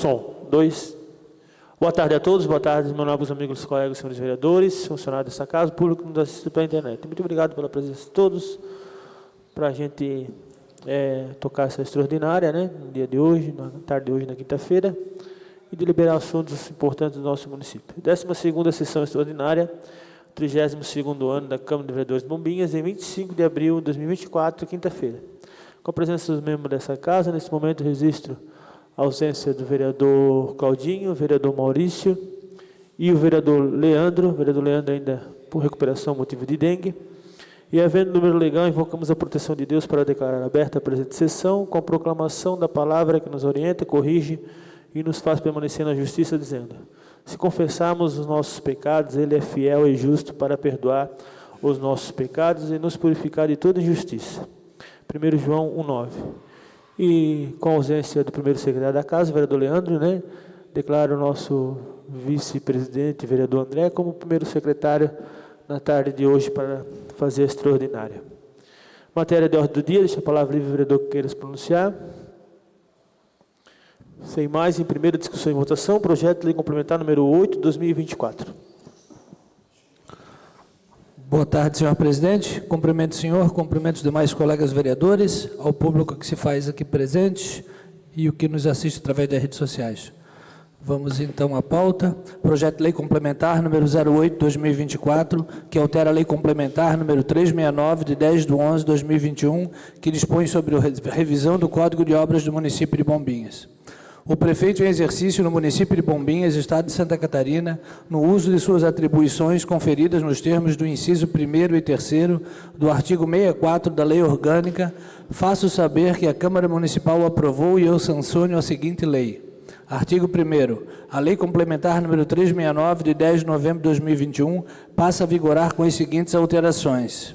Som. 2. Boa tarde a todos, boa tarde, meus novos amigos, colegas, senhores vereadores, funcionários dessa casa, público que nos assiste pela internet. Muito obrigado pela presença de todos, para a gente tocar essa extraordinária, né, no dia de hoje, na tarde de hoje, na quinta-feira, e deliberar assuntos importantes do nosso município. 12ª sessão extraordinária, 32º ano da Câmara de Vereadores de Bombinhas, em 25 de abril de 2024, quinta-feira. Com a presença dos membros dessa casa, nesse momento registro a ausência do vereador Claudinho, o vereador Maurício e o vereador Leandro ainda por recuperação motivo de dengue. E havendo número legal, invocamos a proteção de Deus para declarar aberta a presente sessão com a proclamação da palavra que nos orienta, corrige e nos faz permanecer na justiça, dizendo: se confessarmos os nossos pecados, Ele é fiel e justo para perdoar os nossos pecados e nos purificar de toda injustiça. 1 João 1,9. E com a ausência do primeiro secretário da casa, o vereador Leandro, né, declaro o nosso vice-presidente, vereador André, como primeiro secretário na tarde de hoje para fazer a extraordinária. Matéria de ordem do dia, deixa a palavra livre, vereador que queira se pronunciar. Sem mais, em primeira discussão e votação, projeto de lei complementar número 8, 2024. Boa tarde, senhor presidente. Cumprimento o senhor, cumprimento os demais colegas vereadores, ao público que se faz aqui presente e o que nos assiste através das redes sociais. Vamos então à pauta. Projeto de lei complementar número 08/2024, que altera a lei complementar número 369, de 10/11/2021, que dispõe sobre a revisão do Código de Obras do município de Bombinhas. O prefeito em exercício no município de Bombinhas, estado de Santa Catarina, no uso de suas atribuições conferidas nos termos do inciso 1º e 3º do artigo 64 da Lei Orgânica, faço saber que a Câmara Municipal aprovou e eu sanciono a seguinte lei. Artigo 1º. A Lei Complementar número 369, de 10 de novembro de 2021, passa a vigorar com as seguintes alterações.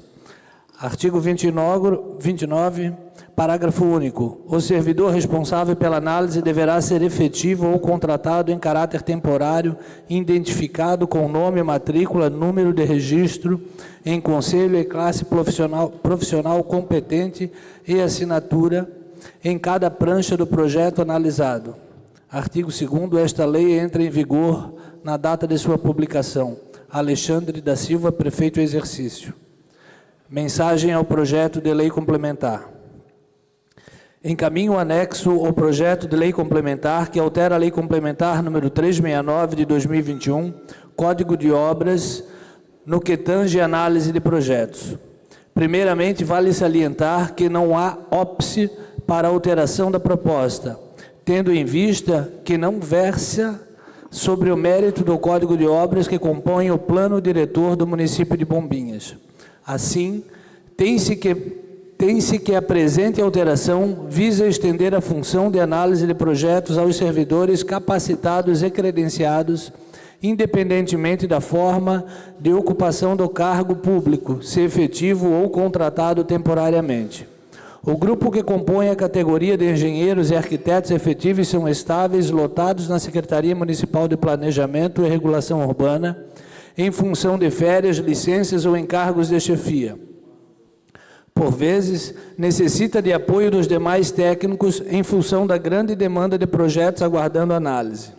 Artigo 29, parágrafo único. O servidor responsável pela análise deverá ser efetivo ou contratado em caráter temporário, identificado com nome, matrícula, número de registro, em conselho e classe profissional competente e assinatura em cada prancha do projeto analisado. Artigo 2º. Esta lei entra em vigor na data de sua publicação. Alexandre da Silva, prefeito em exercício. Mensagem ao projeto de lei complementar. Encaminho anexo ao projeto de lei complementar que altera a lei complementar número 369 de 2021, Código de Obras, no que tange análise de projetos. Primeiramente, vale salientar que não há óbice para alteração da proposta, tendo em vista que não versa sobre o mérito do Código de Obras que compõe o plano diretor do município de Bombinhas. Assim, tem-se que a presente alteração visa estender a função de análise de projetos aos servidores capacitados e credenciados, independentemente da forma de ocupação do cargo público, se efetivo ou contratado temporariamente. O grupo que compõe a categoria de engenheiros e arquitetos efetivos são estáveis, lotados na Secretaria Municipal de Planejamento e Regulação Urbana, em função de férias, licenças ou encargos de chefia. Por vezes, necessita de apoio dos demais técnicos em função da grande demanda de projetos aguardando análise.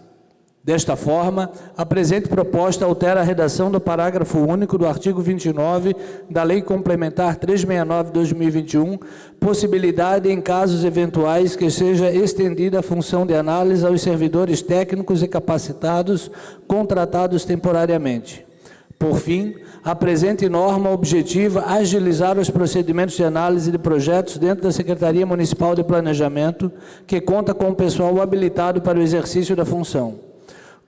Desta forma, a presente proposta altera a redação do parágrafo único do artigo 29 da Lei Complementar 369/2021, possibilidade em casos eventuais que seja estendida a função de análise aos servidores técnicos e capacitados contratados temporariamente. Por fim, a presente norma objetiva agilizar os procedimentos de análise de projetos dentro da Secretaria Municipal de Planejamento, que conta com o pessoal habilitado para o exercício da função.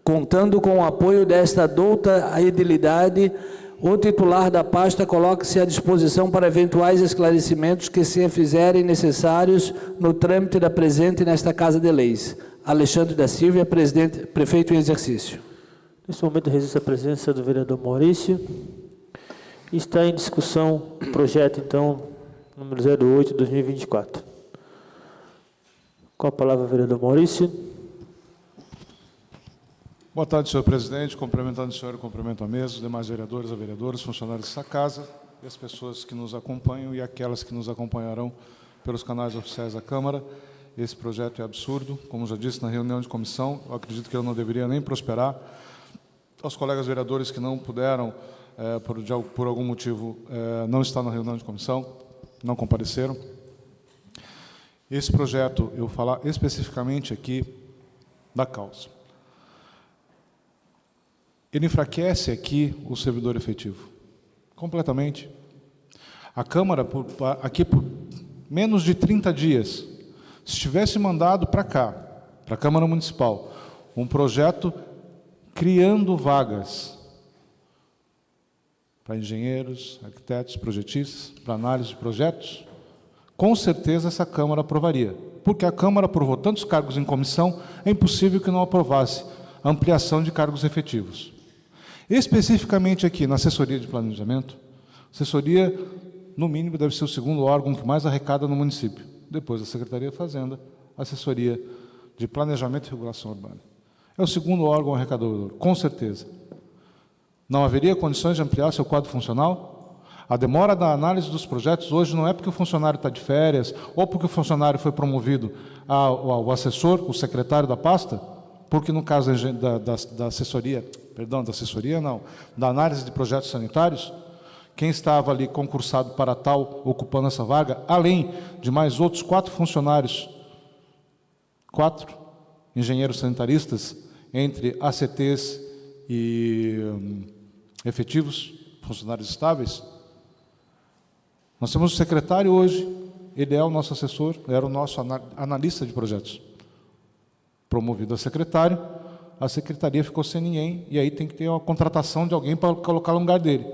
Contando com o apoio desta douta edilidade, o titular da pasta coloca-se à disposição para eventuais esclarecimentos que se fizerem necessários no trâmite da presente nesta Casa de Leis. Alexandre da Silva, prefeito em exercício. Neste momento, registro a presença do vereador Maurício. Está em discussão o projeto, então, número 08, 2024. Com a palavra, vereador Maurício. Boa tarde, senhor presidente. Cumprimentando o senhor, cumprimento a mesa, os demais vereadores, vereadoras, funcionários dessa casa, e as pessoas que nos acompanham e aquelas que nos acompanharão pelos canais oficiais da Câmara. Esse projeto é absurdo. Como já disse na reunião de comissão, eu acredito que ele não deveria nem prosperar. Aos colegas vereadores que não puderam, por algum motivo, não estar na reunião de comissão, não compareceram. Esse projeto, eu vou falar especificamente aqui da causa. Ele enfraquece aqui o servidor efetivo, completamente. A Câmara, aqui por menos de 30 dias, se tivesse mandado para cá, para a Câmara Municipal, um projeto criando vagas para engenheiros, arquitetos, projetistas, para análise de projetos, com certeza essa Câmara aprovaria. Porque a Câmara aprovou tantos cargos em comissão, é impossível que não aprovasse a ampliação de cargos efetivos. Especificamente aqui, na assessoria de planejamento, assessoria, no mínimo, deve ser o segundo órgão que mais arrecada no município. Depois da Secretaria de Fazenda, assessoria de planejamento e regulação urbana. É o segundo órgão arrecadador, com certeza. Não haveria condições de ampliar seu quadro funcional? A demora da análise dos projetos hoje não é porque o funcionário está de férias ou porque o funcionário foi promovido ao assessor, o secretário da pasta, porque no caso da assessoria, da análise de projetos sanitários, quem estava ali concursado para tal, ocupando essa vaga, além de mais outros 4 funcionários, 4 engenheiros sanitaristas, entre ACTs e efetivos, funcionários estáveis. Nós temos o secretário hoje, ele é o nosso assessor, era o nosso analista de projetos. Promovido a secretário, a secretaria ficou sem ninguém, e aí tem que ter uma contratação de alguém para colocar no lugar dele.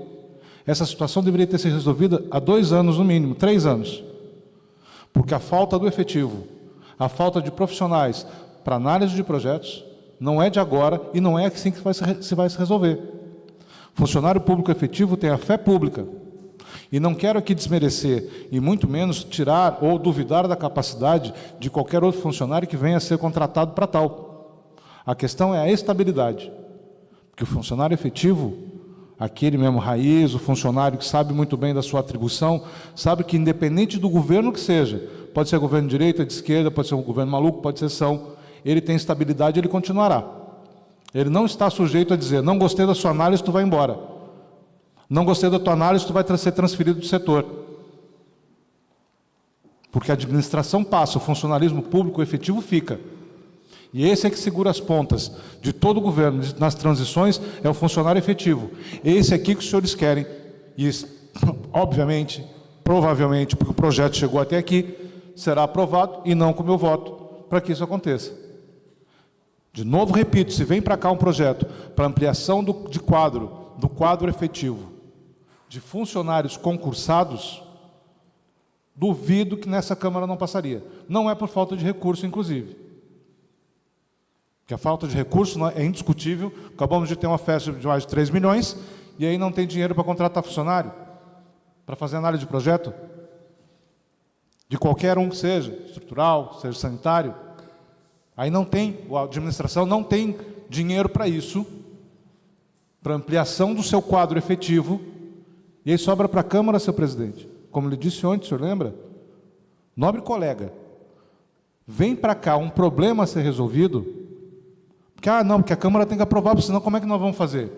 Essa situação deveria ter sido resolvida há 2 anos, no mínimo, 3 anos. Porque a falta do efetivo, a falta de profissionais para análise de projetos, não é de agora e não é assim que se vai se resolver. Funcionário público efetivo tem a fé pública. E não quero aqui desmerecer, e muito menos tirar ou duvidar da capacidade de qualquer outro funcionário que venha a ser contratado para tal. A questão é a estabilidade. Porque o funcionário efetivo, aquele mesmo raiz, o funcionário que sabe muito bem da sua atribuição, sabe que independente do governo que seja, pode ser governo de direita, de esquerda, pode ser um governo maluco, pode ser são, ele tem estabilidade, ele continuará. Ele não está sujeito a dizer, não gostei da sua análise, tu vai embora. Não gostei da tua análise, tu vai ser transferido do setor. Porque a administração passa, o funcionalismo público efetivo fica. E esse é que segura as pontas de todo o governo, nas transições, é o funcionário efetivo. Esse aqui que os senhores querem, e obviamente, provavelmente, porque o projeto chegou até aqui, será aprovado, e não com o meu voto, para que isso aconteça. De novo, repito, se vem para cá um projeto para ampliação do quadro efetivo, de funcionários concursados, duvido que nessa Câmara não passaria. Não é por falta de recurso, inclusive. Porque a falta de recurso é indiscutível. Acabamos de ter uma festa de mais de 3 milhões, e aí não tem dinheiro para contratar funcionário, para fazer análise de projeto, de qualquer um que seja, estrutural, seja sanitário. Aí não tem, a administração não tem dinheiro para isso, para ampliação do seu quadro efetivo, e aí sobra para a Câmara, senhor presidente. Como lhe disse ontem, o senhor lembra? Nobre colega, vem para cá um problema a ser resolvido, porque, porque a Câmara tem que aprovar, senão como é que nós vamos fazer?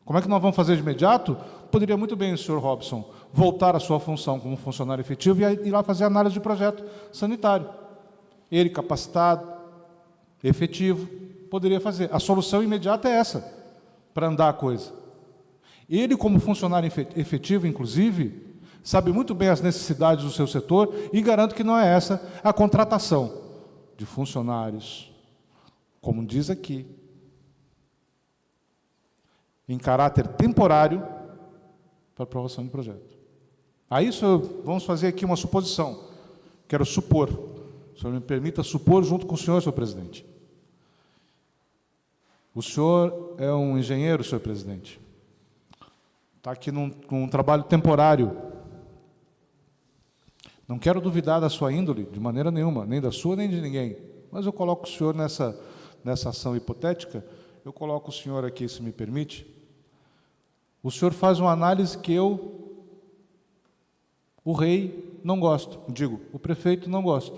Como é que nós vamos fazer de imediato? Poderia muito bem o senhor Robson voltar à sua função como funcionário efetivo e ir lá fazer análise de projeto sanitário. Ele capacitado, efetivo, poderia fazer. A solução imediata é essa, para andar a coisa. Ele, como funcionário efetivo, inclusive, sabe muito bem as necessidades do seu setor e garanto que não é essa a contratação de funcionários, como diz aqui, em caráter temporário para aprovação de projeto. A isso vamos fazer aqui uma suposição. Quero supor, o senhor me permita supor junto com o senhor presidente. O senhor é um engenheiro, senhor presidente. Está aqui num trabalho temporário. Não quero duvidar da sua índole, de maneira nenhuma, nem da sua, nem de ninguém. Mas eu coloco o senhor nessa ação hipotética, eu coloco o senhor aqui, se me permite. O senhor faz uma análise que eu, o rei, não gosto. Digo, o prefeito não gosta.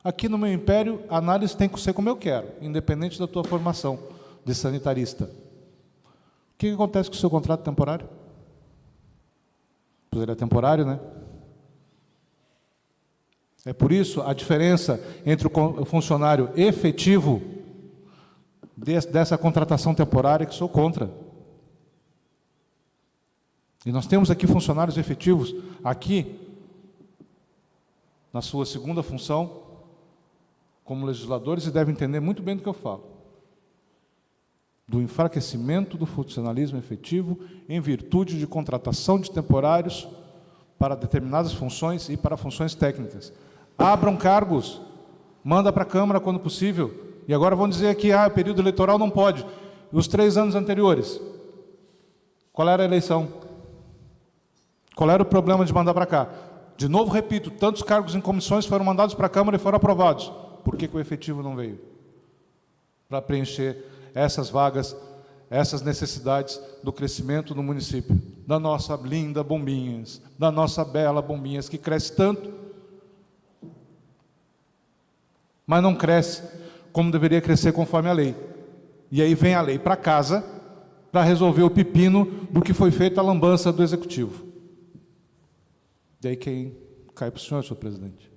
Aqui no meu império, a análise tem que ser como eu quero, independente da tua formação de sanitarista. O que acontece com o seu contrato temporário? Pois ele é temporário, né? É por isso a diferença entre o funcionário efetivo dessa contratação temporária que sou contra. E nós temos aqui funcionários efetivos, aqui, na sua segunda função, como legisladores, e devem entender muito bem do que eu falo. Do enfraquecimento do funcionalismo efetivo em virtude de contratação de temporários para determinadas funções e para funções técnicas. Abram cargos, manda para a Câmara quando possível. E agora vão dizer que período eleitoral não pode. E os 3 anos anteriores? Qual era a eleição? Qual era o problema de mandar para cá? De novo, repito, tantos cargos em comissões foram mandados para a Câmara e foram aprovados. Por que o efetivo não veio? Para preencher essas vagas, essas necessidades do crescimento no município. Da nossa linda Bombinhas, da nossa bela Bombinhas, que cresce tanto, mas não cresce como deveria crescer conforme a lei. E aí vem a lei para casa para resolver o pepino do que foi feito a lambança do Executivo. E aí quem cai para o senhor presidente,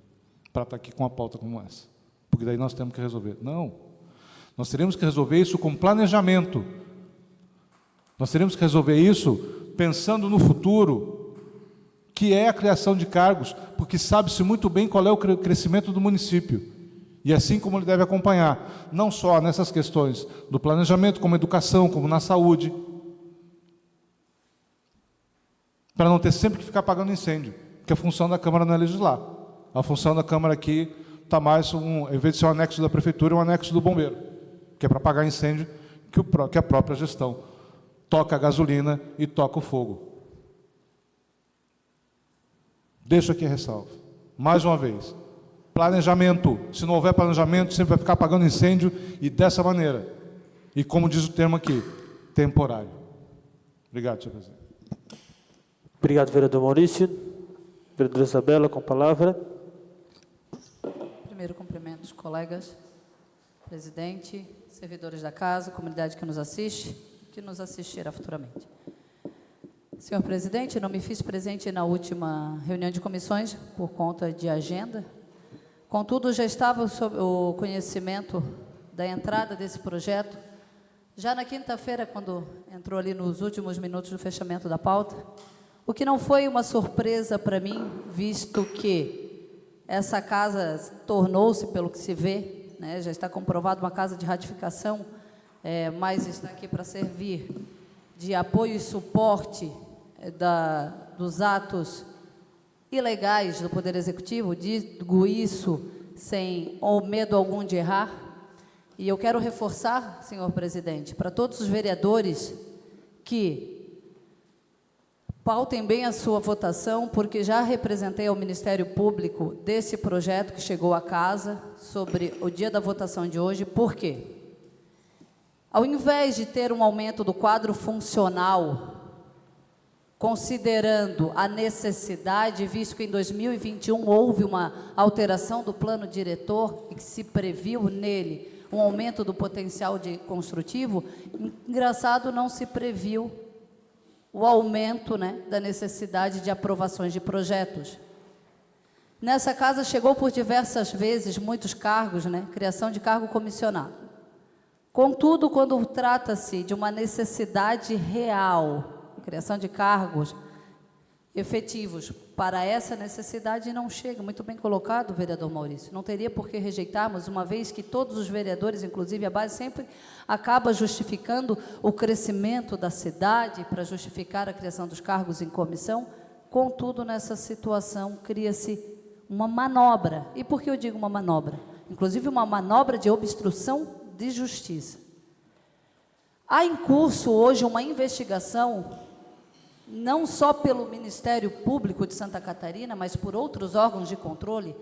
para estar aqui com uma pauta como essa. Porque daí nós temos que resolver. Não. Nós teremos que resolver isso com planejamento. Nós teremos que resolver isso pensando no futuro, que é a criação de cargos, porque sabe-se muito bem qual é o crescimento do município. E assim como ele deve acompanhar, não só nessas questões do planejamento, como educação, como na saúde, para não ter sempre que ficar apagando incêndio, porque a função da Câmara não é legislar. A função da Câmara aqui está mais, em vez de ser um anexo da Prefeitura, é um anexo do bombeiro, que é para apagar incêndio que a própria gestão toca a gasolina e toca o fogo. Deixo aqui a ressalva. Mais uma vez. Planejamento. Se não houver planejamento, sempre vai ficar apagando incêndio e dessa maneira. E como diz o termo aqui, temporário. Obrigado, senhor presidente. Obrigado, vereador Maurício. Vereadora Isabela, com a palavra. Primeiro, cumprimento os colegas, presidente, servidores da casa, comunidade que nos assiste, que nos assistirá futuramente. Senhor presidente, não me fiz presente na última reunião de comissões por conta de agenda. Contudo, já estava sob o conhecimento da entrada desse projeto, já na quinta-feira, quando entrou ali nos últimos minutos do fechamento da pauta, o que não foi uma surpresa para mim, visto que essa casa tornou-se, pelo que se vê, né, já está comprovado uma casa de ratificação, mas está aqui para servir de apoio e suporte dos atos ilegais do Poder Executivo. Digo isso sem medo algum de errar. E eu quero reforçar, senhor presidente, para todos os vereadores que pautem bem a sua votação, porque já representei ao Ministério Público desse projeto que chegou à casa sobre o dia da votação de hoje. Por quê? Ao invés de ter um aumento do quadro funcional, considerando a necessidade, visto que em 2021 houve uma alteração do plano diretor e que se previu nele um aumento do potencial construtivo, engraçado, não se previu o aumento, né, da necessidade de aprovações de projetos. Nessa casa chegou por diversas vezes muitos cargos, né, criação de cargo comissionado. Contudo, quando trata-se de uma necessidade real criação de cargos efetivos para essa necessidade não chega. Muito bem colocado, vereador Maurício. Não teria por que rejeitarmos, uma vez que todos os vereadores, inclusive a base, sempre acaba justificando o crescimento da cidade para justificar a criação dos cargos em comissão. Contudo, nessa situação, cria-se uma manobra. E por que eu digo uma manobra? Inclusive uma manobra de obstrução de justiça. Há em curso hoje uma investigação, não só pelo Ministério Público de Santa Catarina, mas por outros órgãos de controle,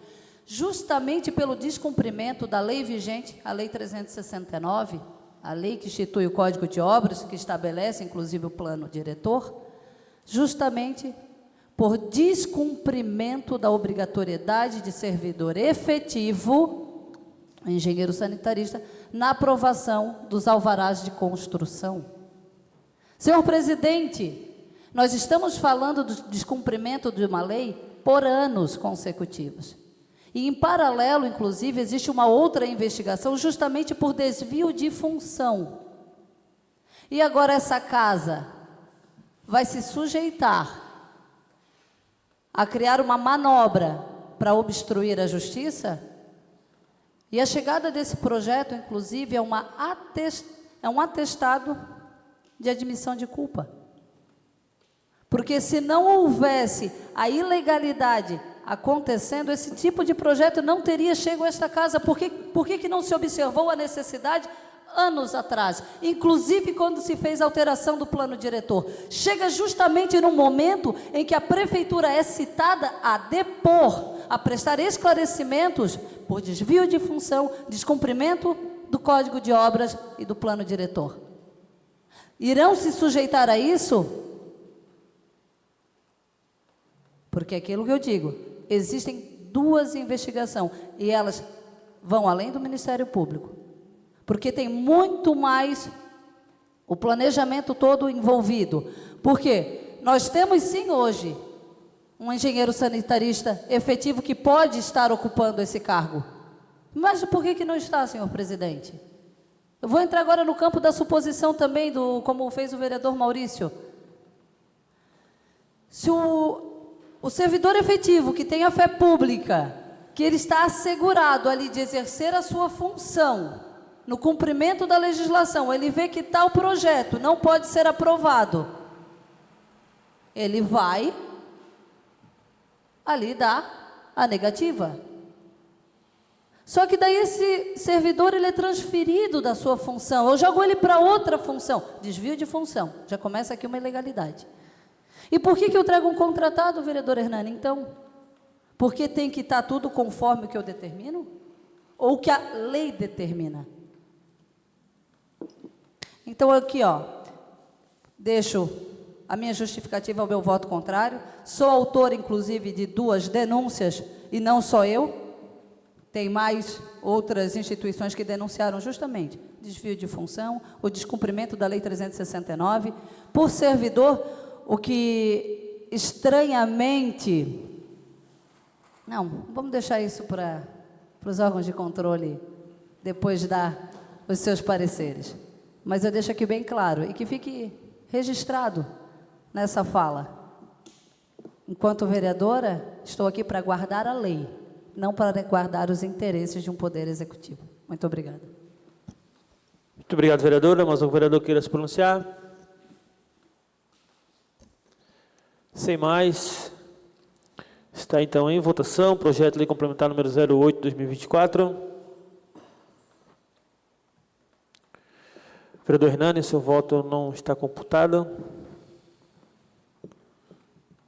justamente pelo descumprimento da lei vigente, a Lei 369, a lei que institui o Código de Obras, que estabelece inclusive o plano diretor, justamente por descumprimento da obrigatoriedade de servidor efetivo, engenheiro sanitarista, na aprovação dos alvarás de construção. Senhor presidente, nós estamos falando do descumprimento de uma lei por anos consecutivos. E, em paralelo, inclusive, existe uma outra investigação justamente por desvio de função. E agora essa casa vai se sujeitar a criar uma manobra para obstruir a justiça? E a chegada desse projeto, inclusive, é um atestado de admissão de culpa. Porque se não houvesse a ilegalidade acontecendo, esse tipo de projeto não teria chego a esta casa. Por que não se observou a necessidade anos atrás? Inclusive quando se fez a alteração do plano diretor. Chega justamente no momento em que a prefeitura é citada a depor, a prestar esclarecimentos por desvio de função, descumprimento do Código de Obras e do plano diretor. Irão se sujeitar a isso? Porque é aquilo que eu digo, existem duas investigações e elas vão além do Ministério Público, porque tem muito mais o planejamento todo envolvido. Porque nós temos sim hoje um engenheiro sanitarista efetivo que pode estar ocupando esse cargo. Mas por que não está, senhor presidente? Eu vou entrar agora no campo da suposição também, como fez o vereador Maurício. Se o servidor efetivo que tem a fé pública, que ele está assegurado ali de exercer a sua função, no cumprimento da legislação, ele vê que tal projeto não pode ser aprovado, ele vai ali dar a negativa. Só que daí esse servidor ele é transferido da sua função, eu jogo ele para outra função, desvio de função, já começa aqui uma ilegalidade. E por que eu trago um contratado, vereador Hernani, então? Porque tem que estar tudo conforme o que eu determino? Ou o que a lei determina? Então, aqui, deixo a minha justificativa ao meu voto contrário. Sou autor, inclusive, de 2 denúncias, e não só eu. Tem mais outras instituições que denunciaram justamente desvio de função, o descumprimento da Lei 369, por servidor. O que estranhamente... Não, vamos deixar isso para os órgãos de controle depois dar os seus pareceres. Mas eu deixo aqui bem claro e que fique registrado nessa fala. Enquanto vereadora, estou aqui para guardar a lei, não para guardar os interesses de um poder executivo. Muito obrigada. Muito obrigado, vereadora. Mas o vereador queira se pronunciar? Sem mais, está então em votação, projeto de lei complementar número 08/2024. Vereador Hernani, seu voto não está computado.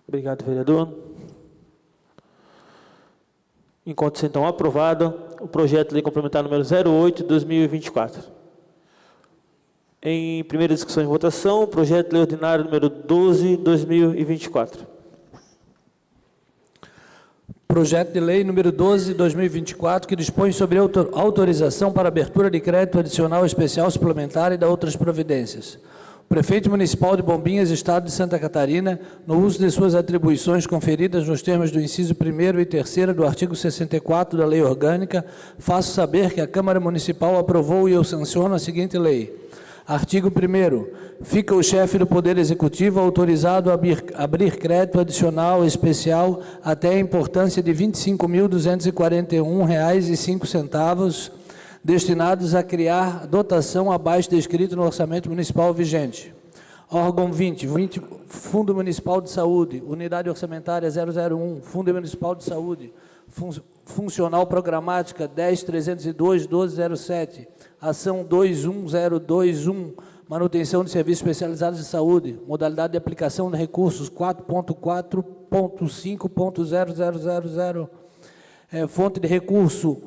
Obrigado, vereador. Enquanto então aprovado, o projeto de lei complementar número 08/2024. Em primeira discussão e votação, o projeto de lei ordinário número 12/2024. Projeto de lei número 12/2024, que dispõe sobre autorização para abertura de crédito adicional especial suplementar e da outras providências. O prefeito municipal de Bombinhas, Estado de Santa Catarina, no uso de suas atribuições conferidas nos termos do inciso 1º e 3º do artigo 64 da Lei Orgânica, faço saber que a Câmara Municipal aprovou e eu sanciono a seguinte lei. Artigo 1º. Fica o chefe do Poder Executivo autorizado a abrir crédito adicional especial até a importância de R$ 25.241,05, destinados a criar dotação abaixo descrito no orçamento municipal vigente. Órgão 20, Fundo Municipal de Saúde, Unidade Orçamentária 001, Fundo Municipal de Saúde, Funcional Programática 10.302.1207, Ação 21021, Manutenção de Serviços Especializados de Saúde, modalidade de aplicação de recursos 4.4.5.0000, fonte de recurso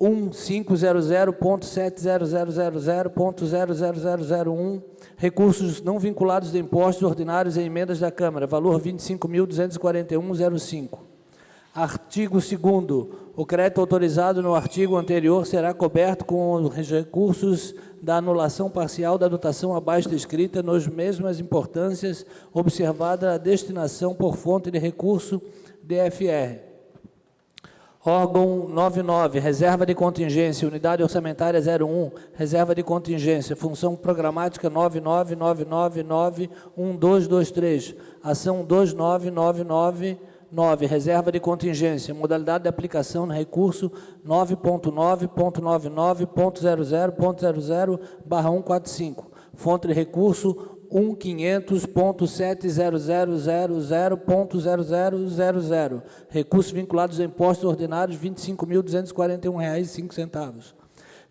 1500.7000.00001, recursos não vinculados de impostos ordinários e emendas da Câmara, valor 25.241,05. Artigo 2º. O crédito autorizado no artigo anterior será coberto com os recursos da anulação parcial da dotação abaixo descrita nas mesmas importâncias, observada a destinação por fonte de recurso DFR. Órgão 99, Reserva de Contingência, Unidade Orçamentária 01, Reserva de Contingência, Função Programática 999991223, Ação 29999, Reserva de Contingência, modalidade de aplicação no recurso 9.9.99.00.00/145, fonte de recurso 1.500.700000.0000, recursos vinculados a impostos ordinários R$ 25.241,05.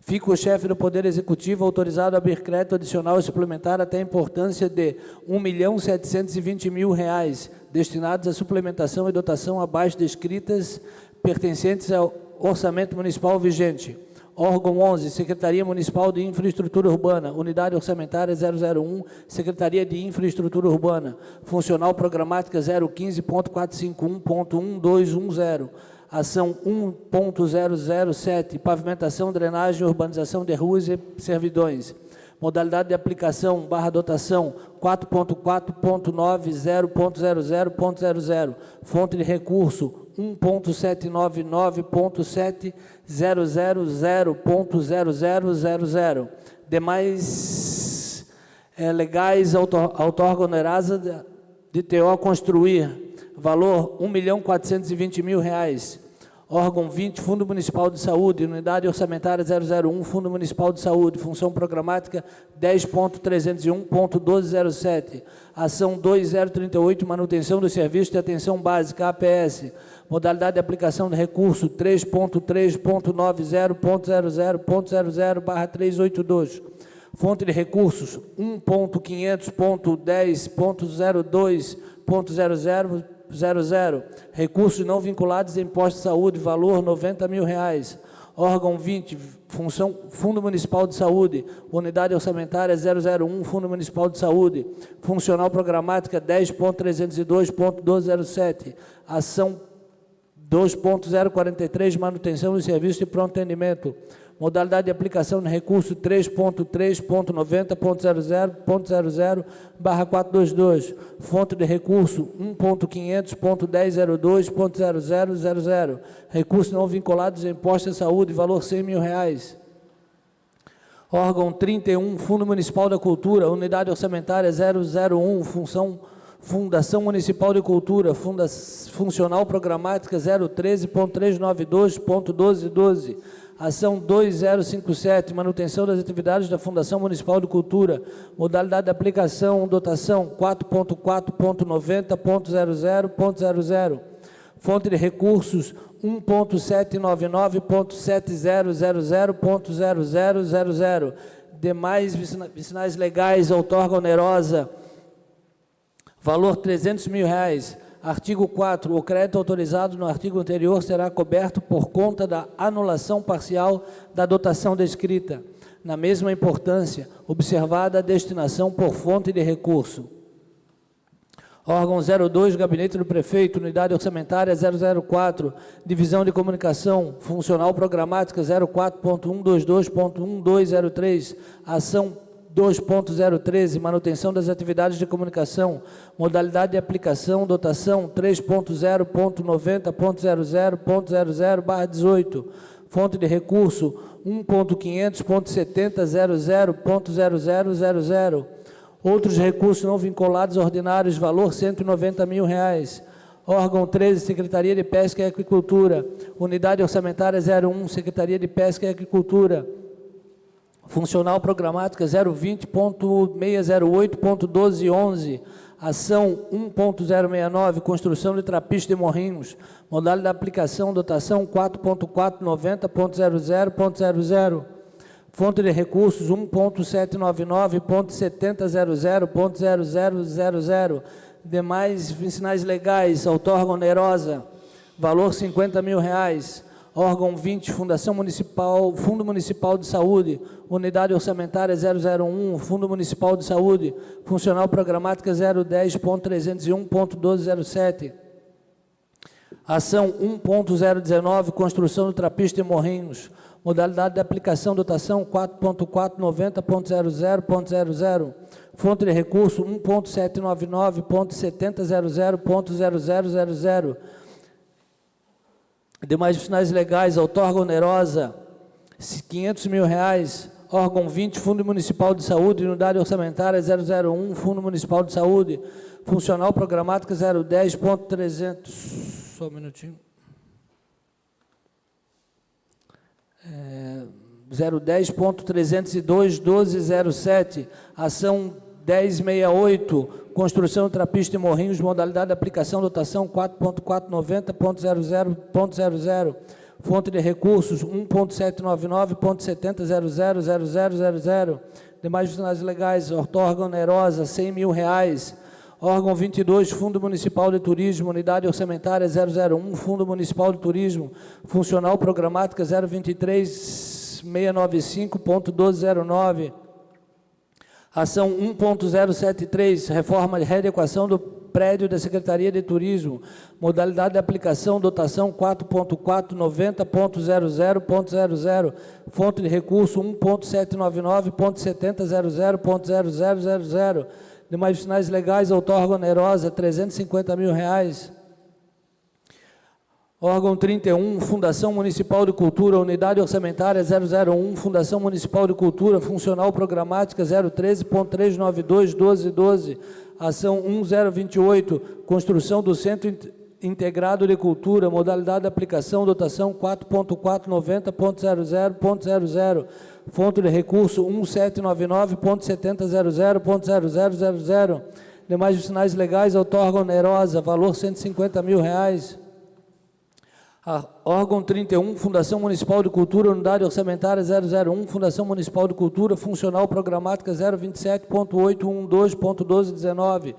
Fica o chefe do Poder Executivo autorizado a abrir crédito adicional e suplementar até a importância de R$ 1.720.000, destinados à suplementação e dotação abaixo descritas, pertencentes ao orçamento municipal vigente. Órgão 11, Secretaria Municipal de Infraestrutura Urbana, Unidade Orçamentária 001, Secretaria de Infraestrutura Urbana, Funcional Programática 015.451.1210, Ação 1.007, Pavimentação, Drenagem e Urbanização de Ruas e Servidões. Modalidade de aplicação / dotação 4.4.90.00.00, fonte de recurso 1.799.700.0000. Demais legais, outorga onerosa de TO construir, valor R$ 1.420.000. Órgão 20, Fundo Municipal de Saúde, Unidade Orçamentária 001, Fundo Municipal de Saúde, Função Programática 10.301.1207, Ação 2038, Manutenção do Serviço de Atenção Básica, APS, modalidade de aplicação de recurso 3.3.90.00.00/382, fonte de recursos 1.500.10.02.0000, recursos não vinculados a impostos de saúde, valor R$ 90.000. Órgão 20, Fundo Municipal de Saúde, Unidade Orçamentária 001, Fundo Municipal de Saúde, Funcional Programática 10.302.1207, Ação 2.043, Manutenção do Serviço de Pronto Atendimento, modalidade de aplicação de recurso 3.3.90.00.00/422, fonte de recurso 1.500.10.02.0000, recursos não vinculados a impostos de saúde, valor R$ 100.000. Órgão 31, Fundo Municipal da Cultura, Unidade Orçamentária 001, Fundação Municipal de Cultura, Funcional Programática 013.392.1212, Ação 2057, Manutenção das atividades da Fundação Municipal de Cultura, modalidade de aplicação, dotação 4.4.90.00.00, fonte de recursos 1.799.7000.0000, demais vicinais legais, outorga onerosa, valor R$ 300.000. Artigo 4. O crédito autorizado no artigo anterior será coberto por conta da anulação parcial da dotação descrita, na mesma importância, observada a destinação por fonte de recurso. Órgão 02, Gabinete do Prefeito, Unidade Orçamentária 004, Divisão de Comunicação, Funcional Programática 04.122.1203, Ação 2.013, Manutenção das atividades de comunicação, modalidade de aplicação, dotação 3.0.90.00.00/18, Fonte de recurso 1.500.70.00.0000. Outros recursos não vinculados ordinários, valor R$ 190 mil. Órgão 13, Secretaria de Pesca e Aquicultura. Unidade orçamentária 01, Secretaria de Pesca e Aquicultura. Funcional programática 020.608.1211. Ação 1.069, construção de trapiche de morrinhos. Modalidade de aplicação, dotação 4.490.00.00. Fonte de recursos 1.799.70.00.0000. Demais vicinais legais, outorga onerosa, valor R$ 50 mil. Órgão 20, Fundação Municipal, Fundo Municipal de Saúde, Unidade Orçamentária 001, Fundo Municipal de Saúde, Funcional Programática 010.301.1207. Ação 1.019, Construção do Trapiche de Morrinhos. Modalidade de aplicação, dotação 4.490.00.00. Fonte de recurso 1.799.70.00.0000. Demais finais legais, outorga onerosa, R$ 500 mil. Órgão 20, Fundo Municipal de Saúde, Unidade Orçamentária 001, Fundo Municipal de Saúde, Funcional Programática 010.300. Só um minutinho. 010.302.1207, ação 1068, construção trapiche de morrinhos, modalidade de aplicação, dotação 4.490.00.00, fonte de recursos 1.799.70.00.0000, demais finais legais, outorga onerosa, R$ 100 mil. Órgão 22, Fundo Municipal de Turismo, Unidade Orçamentária 001, Fundo Municipal de Turismo, Funcional Programática 023.695.1209. Ação 1.073, reforma de readequação do prédio da Secretaria de Turismo, modalidade de aplicação, dotação 4.490.00.00, fonte de recurso 1.799.70.00.0000, demais finais legais, outorga onerosa, R$ 350 mil. Órgão 31, Fundação Municipal de Cultura, Unidade Orçamentária 001, Fundação Municipal de Cultura, Funcional Programática 013.392.1212, ação 1028, construção do Centro Integrado de Cultura, modalidade de aplicação, dotação 4.490.00.00, fonte de recurso 1.799.70.00.0000, demais sinais legais, outorga onerosa, valor R$ 150 mil. Órgão 31, Fundação Municipal de Cultura, Unidade Orçamentária 001, Fundação Municipal de Cultura, Funcional Programática 027.812.1219,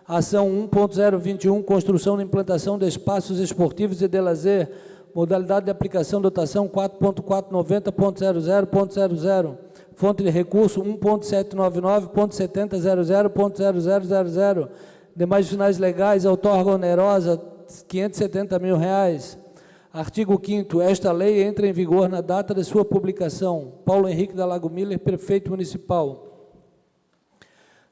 ação 1.021, construção e implantação de espaços esportivos e de lazer, modalidade de aplicação, dotação 4.490.00.00, fonte de recurso 1.799.70.00.0000, demais finais legais, outorga onerosa R$ 570 mil. Artigo 5º, esta lei entra em vigor na data de sua publicação. Paulo Henrique da Lago Miller, Prefeito Municipal.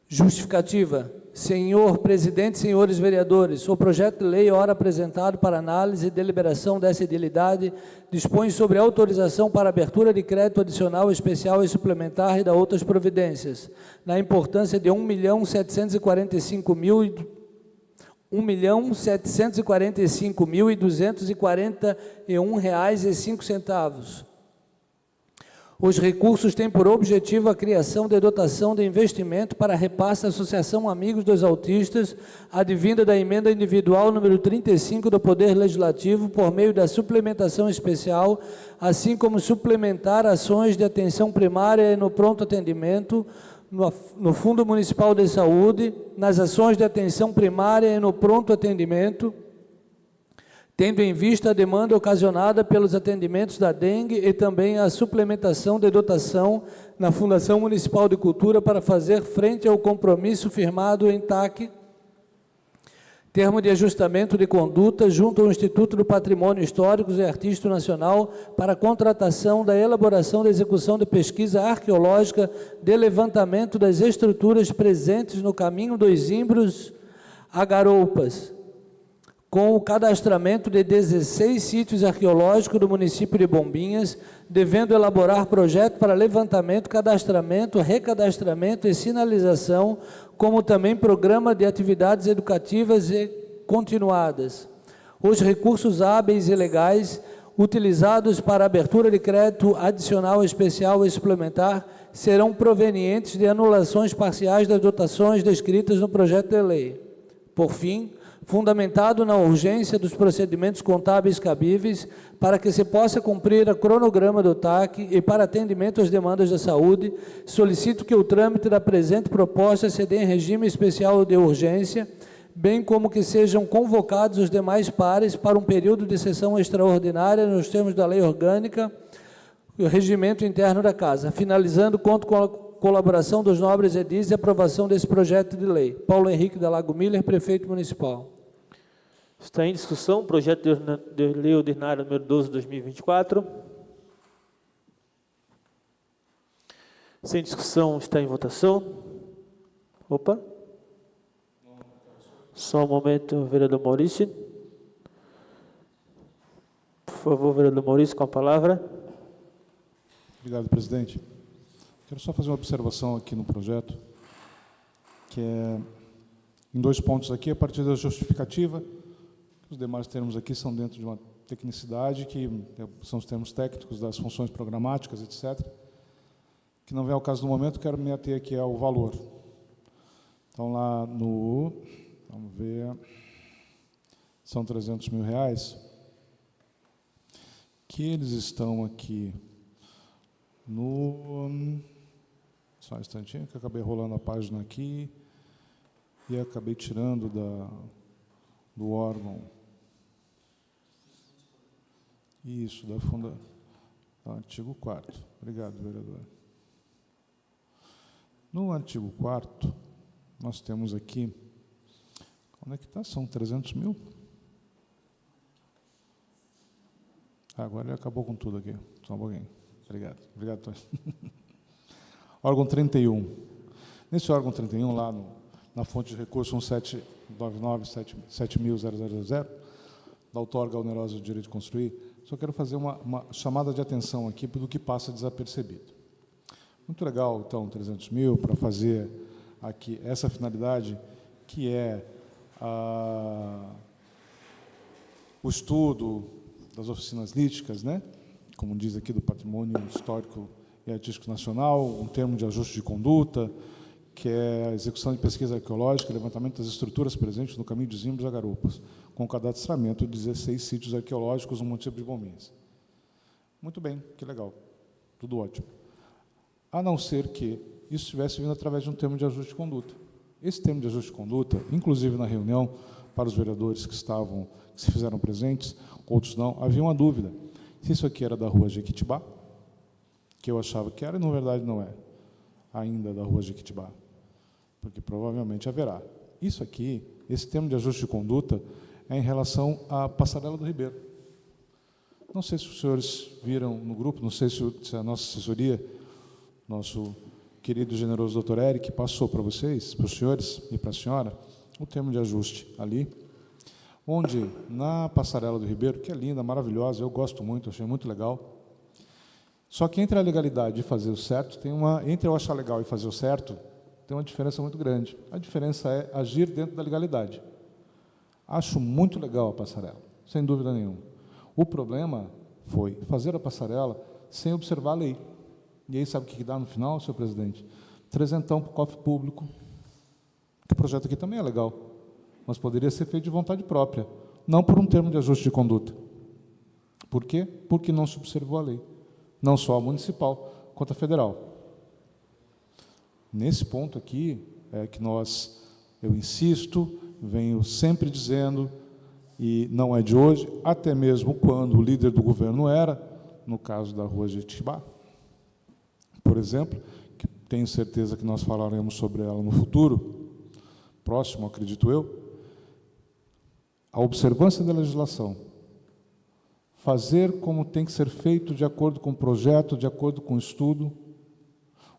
Justificativa. Senhor Presidente, senhores vereadores, o projeto de lei, ora apresentado para análise e deliberação dessa edilidade, dispõe sobre autorização para abertura de crédito adicional, especial e suplementar e da outras providências, na importância de R$ 1.745.241,05. Os recursos têm por objetivo a criação de dotação de investimento para repasse à Associação Amigos dos Autistas, advinda da emenda individual número 35 do Poder Legislativo, por meio da suplementação especial, assim como suplementar ações de atenção primária e no pronto atendimento, no Fundo Municipal de Saúde, nas ações de atenção primária e no pronto atendimento, tendo em vista a demanda ocasionada pelos atendimentos da dengue e também a suplementação de dotação na Fundação Municipal de Cultura para fazer frente ao compromisso firmado em TAC, termo de ajustamento de conduta, junto ao Instituto do Patrimônio Histórico e Artístico Nacional para a contratação da elaboração da execução de pesquisa arqueológica de levantamento das estruturas presentes no Caminho dos Imbros a Garoupas, com o cadastramento de 16 sítios arqueológicos do município de Bombinhas, devendo elaborar projeto para levantamento, cadastramento, recadastramento e sinalização, como também programa de atividades educativas e continuadas. Os recursos hábeis e legais utilizados para abertura de crédito adicional especial e suplementar serão provenientes de anulações parciais das dotações descritas no projeto de lei. Por fim, fundamentado na urgência dos procedimentos contábeis cabíveis para que se possa cumprir o cronograma do TAC e para atendimento às demandas da saúde, solicito que o trâmite da presente proposta se dê em regime especial de urgência, bem como que sejam convocados os demais pares para um período de sessão extraordinária nos termos da lei orgânica e o regimento interno da Casa. Finalizando, conto com a colaboração dos nobres edis e aprovação desse projeto de lei. Paulo Henrique da Lago Miller, Prefeito Municipal. Está em discussão o projeto de lei ordinária número 12 de 2024. Sem discussão, está em votação. Opa. Só um momento, vereador Maurício. Por favor, vereador Maurício, com a palavra. Obrigado, presidente. Quero só fazer uma observação aqui no projeto, que é em 2 pontos aqui, a partir da justificativa. Os demais termos aqui são dentro de uma tecnicidade, que são os termos técnicos das funções programáticas, etc., que não vem ao caso do momento, quero me ater aqui ao valor. Então, lá no... Vamos ver... São R$300 mil, que eles estão aqui no... Só um instantinho, que eu acabei rolando a página aqui e acabei tirando do órgão. Isso, do artigo 4º. Obrigado, vereador. No artigo 4º, nós temos aqui... Onde é que está? São 300 mil? Agora ele acabou com tudo aqui. Só um pouquinho. Obrigado. Obrigado, Tony. Órgão 31. Nesse órgão 31, lá na fonte de recurso 1799-7000, da outorga onerosa do direito de construir, só quero fazer uma chamada de atenção aqui do que passa desapercebido. Muito legal, então, 300 mil para fazer aqui essa finalidade, que é o estudo das oficinas líticas, né? Como diz aqui, do patrimônio histórico e artístico nacional, um termo de ajuste de conduta, que é a execução de pesquisa arqueológica e levantamento das estruturas presentes no caminho de Zimbros a Garupas, com cadastramento de 16 sítios arqueológicos no município de Bombinhas. Muito bem, que legal, tudo ótimo. A não ser que isso estivesse vindo através de um termo de ajuste de conduta. Esse termo de ajuste de conduta, inclusive na reunião, para os vereadores que se fizeram presentes, outros não, havia uma dúvida. Se isso aqui era da Rua Jequitibá, que eu achava que era, e na verdade não é ainda da Rua Jequitibá, porque provavelmente haverá. Isso aqui, esse termo de ajuste de conduta, é em relação à Passarela do Ribeiro. Não sei se os senhores viram no grupo, não sei se a nossa assessoria, nosso querido e generoso doutor Eric, passou para vocês, para os senhores e para a senhora, o termo de ajuste ali, onde na Passarela do Ribeiro, que é linda, maravilhosa, eu gosto muito, achei muito legal, só que entre a legalidade e fazer o certo, entre eu achar legal e fazer o certo, tem uma diferença muito grande. A diferença é agir dentro da legalidade. Acho muito legal a passarela, sem dúvida nenhuma. O problema foi fazer a passarela sem observar a lei. E aí, sabe o que dá no final, senhor presidente? 300 para o cofre público. O projeto aqui também é legal, mas poderia ser feito de vontade própria, não por um termo de ajuste de conduta. Por quê? Porque não se observou a lei, não só a municipal, quanto a federal. Nesse ponto aqui, é que eu insisto, venho sempre dizendo, e não é de hoje, até mesmo quando o líder do governo era, no caso da Rua Jequitibá, por exemplo, que tenho certeza que nós falaremos sobre ela no futuro, próximo, acredito eu, a observância da legislação, fazer como tem que ser feito de acordo com o projeto, de acordo com o estudo,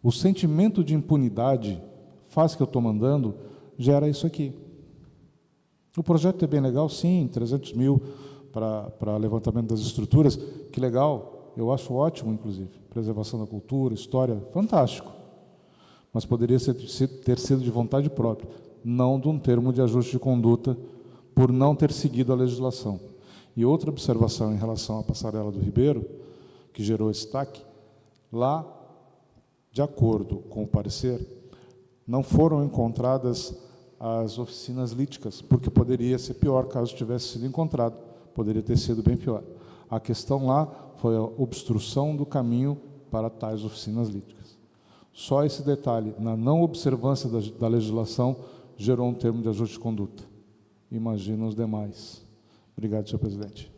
o sentimento de impunidade, faz que eu estou mandando, gera isso aqui. O projeto é bem legal, sim, 300 mil para levantamento das estruturas, que legal, eu acho ótimo, inclusive. Preservação da cultura, história, fantástico. Mas poderia ter sido de vontade própria, não de um termo de ajuste de conduta, por não ter seguido a legislação. E outra observação em relação à passarela do Ribeiro, que gerou esse TAC, lá, de acordo com o parecer, não foram encontradas as oficinas líticas, porque poderia ser pior caso tivesse sido encontrado, poderia ter sido bem pior. A questão lá foi a obstrução do caminho para tais oficinas líticas. Só esse detalhe, na não observância da legislação, gerou um termo de ajuste de conduta. Imagina os demais. Obrigado, senhor presidente.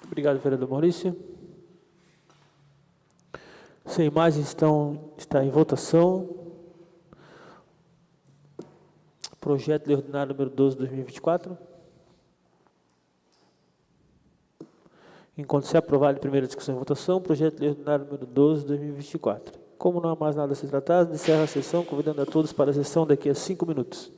Obrigado, vereador Maurício. Sem mais, está em votação. Projeto de lei ordinário número 12 de 2024. Enquanto se aprovado em primeira discussão e votação, projeto de lei ordinário número 12 de 2024. Como não há mais nada a ser tratado, encerro a sessão, convidando a todos para a sessão daqui a 5 minutos.